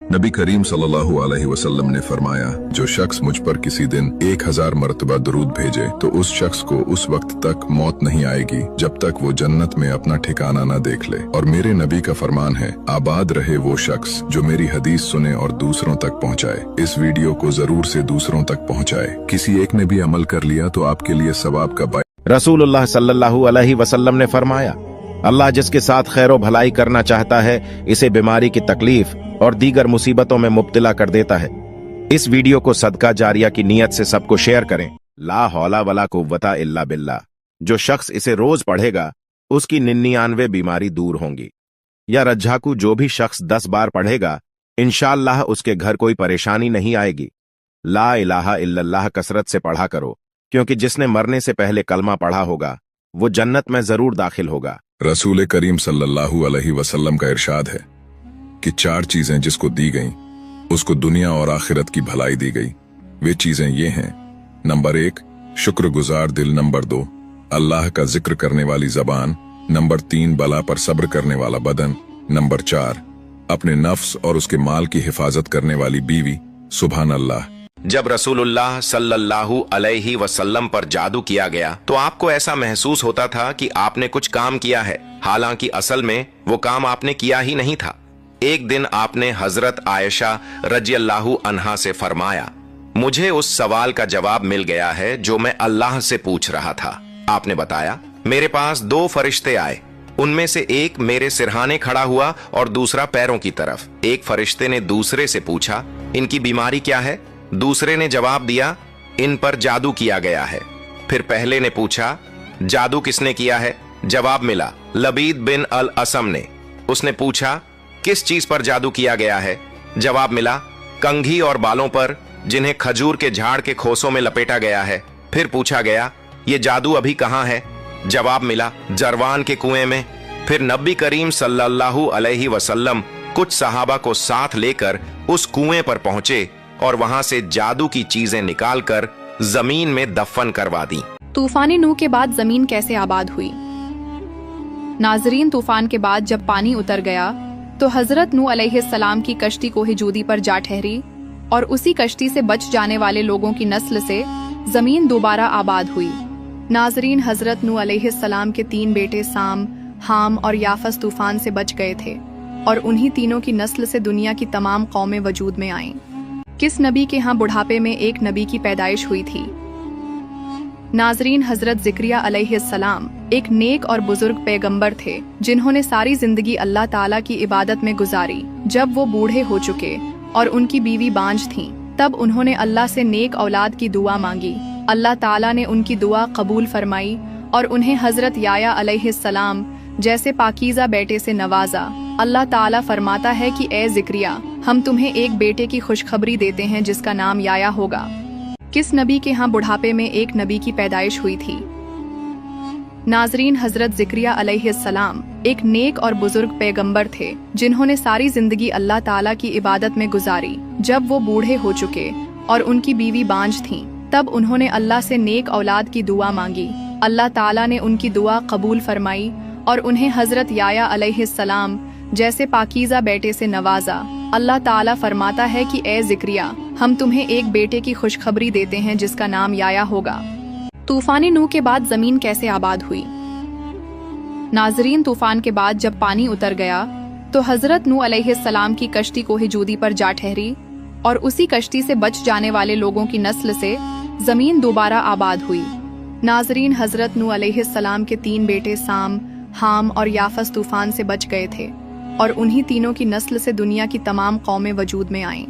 नबी करीम सल्लल्लाहु अलैहि वसल्लम ने फरमाया, जो शख्स मुझ पर किसी दिन 1000 मरतबा दुरूद भेजे तो उस शख्स को उस वक्त तक मौत नहीं आएगी जब तक वो जन्नत में अपना ठिकाना न देख ले। और मेरे नबी का फरमान है, आबाद रहे वो शख्स जो मेरी हदीस सुने और दूसरों तक पहुँचाए। इस वीडियो को जरूर से दूसरों तक पहुँचाए। किसी एक ने भी अमल कर लिया तो आपके लिए सवाब का रसूलुल्लाह सल्लल्लाहु अलैहि वसल्लम ने फरमाया, अल्लाह जिसके साथ खैरो भलाई करना चाहता है इसे बीमारी की तकलीफ और दीगर मुसीबतों में मुब्तला कर देता है। इस वीडियो को सदका जारिया की नीयत से सबको शेयर करें। ला हौला वला कुव्वता इल्ला बिल्लाह। जो शख्स इसे रोज पढ़ेगा उसकी 99 बीमारी दूर होंगी। या रज्जाकू जो भी शख्स 10 बार पढ़ेगा इंशाअल्लाह उसके घर कोई परेशानी नहीं आएगी। ला इलाहा इल्लल्लाह कसरत से पढ़ा करो, क्योंकि जिसने मरने से पहले कलमा पढ़ा होगा वो जन्नत में जरूर दाखिल होगा। रसूल करीम सल्लल्लाहु अलैहि वसल्लम का इरशाद है कि 4 चीजें जिसको दी गईं उसको दुनिया और आखिरत की भलाई दी गई। वे चीजें ये हैं, नंबर 1 शुक्रगुजार दिल, नंबर 2 अल्लाह का जिक्र करने वाली जबान, नंबर 3 बला पर सब्र करने वाला बदन, नंबर 4 अपने नफ्स और उसके माल की हिफाजत करने वाली बीवी। सुभान अल्लाह। जब रसूलुल्लाह सल्लल्लाहु अलैहि वसल्लम पर जादू किया गया तो आपको ऐसा महसूस होता था कि आपने कुछ काम किया है, हालांकि असल में वो काम आपने किया ही नहीं था। एक दिन आपने हजरत आयशा रज़ियल्लाहु अन्हा से फरमाया, मुझे उस सवाल का जवाब मिल गया है जो मैं अल्लाह से पूछ रहा था। आपने बताया, मेरे पास 2 फरिश्ते आए, उनमें से एक मेरे सिरहाने खड़ा हुआ और दूसरा पैरों की तरफ। एक फरिश्ते ने दूसरे से पूछा, इनकी बीमारी क्या है? दूसरे ने जवाब दिया, इन पर जादू किया गया है। फिर पहले ने पूछा, जादू किसने किया है? जवाब मिला, लबीद बिन अल असम ने। उसने पूछा, किस चीज पर जादू किया गया है? जवाब मिला, कंघी और बालों पर, जिन्हें खजूर के झाड़ के खोसों में लपेटा गया है। फिर पूछा गया, ये जादू अभी कहां है? जवाब मिला, जरवान के कुएं में। फिर नबी करीम सल्लल्लाहु अलैहि वसल्लम कुछ सहाबा को साथ लेकर उस कुएं पर पहुंचे और वहां से जादू की चीजें निकालकर जमीन में दफन करवा दी। तूफान नूह के बाद जमीन कैसे आबाद हुई? नाजरीन, तूफान के बाद जब पानी उतर गया तो हजरत नूह अलैहिस्सलाम की कश्ती कोहिजूदी पर जा ठहरी और उसी कश्ती से बच जाने वाले लोगों की नस्ल से जमीन दोबारा आबाद हुई। नाजरीन, हजरत नूह अलैहिस्सलाम के 3 बेटे साम, हाम और याफस तूफान से बच गए थे और उन्हीं तीनों की नस्ल से दुनिया की तमाम कौमें वजूद में आईं। किस नबी के यहाँ बुढ़ापे में एक नबी की पैदाइश हुई थी? नाजरीन, हजरत ज़िक्रिया अलैहिस्सलाम एक नेक और बुजुर्ग पैगंबर थे जिन्होंने सारी जिंदगी अल्लाह ताला की इबादत में गुजारी। जब वो बूढ़े हो चुके और उनकी बीवी बांझ थीं, तब उन्होंने अल्लाह से नेक औलाद की दुआ मांगी। अल्लाह ताला ने उनकी दुआ कबूल फरमाई और उन्हें हजरत याया अलैहिस्सलाम जैसे पाकीज़ा बेटे से नवाजा। अल्लाह ताला फरमाता है कि ए ज़िक्रिया, हम तुम्हें एक बेटे की खुशखबरी देते हैं जिसका नाम याया होगा। किस नबी के यहाँ बुढ़ापे में एक नबी की पैदाइश हुई थी? नाजरीन, हजरत ज़िक्रिया अलैहिस्सलाम एक नेक और बुजुर्ग पैगंबर थे जिन्होंने सारी जिंदगी अल्लाह ताला की इबादत में गुजारी। जब वो बूढ़े हो चुके और उनकी बीवी बांझ थीं, तब उन्होंने अल्लाह से नेक औलाद की दुआ मांगी। अल्लाह ताला ने उनकी दुआ कबूल फरमाई और उन्हें हजरत याया अलैहिस्सलाम जैसे पाकीज़ा बेटे से नवाजा। अल्लाह ताला फरमाता है कि ए ज़िक्रिया, हम तुम्हें एक बेटे की खुशखबरी देते हैं जिसका नाम याया होगा। तूफान नूह के बाद जमीन कैसे आबाद हुई? नाजरीन, तूफान के बाद जब पानी उतर गया तो हजरत नूह अलैहिस्सलाम की कश्ती कोहिजूदी पर जा ठहरी और उसी कश्ती से बच जाने वाले लोगों की नस्ल से जमीन दोबारा आबाद हुई। नाजरीन, हजरत नूह अलैहिस्सलाम के 3 बेटे साम, हाम और याफस तूफान से बच गए थे और उन्हीं तीनों की नस्ल से दुनिया की तमाम कौमें वजूद में आईं।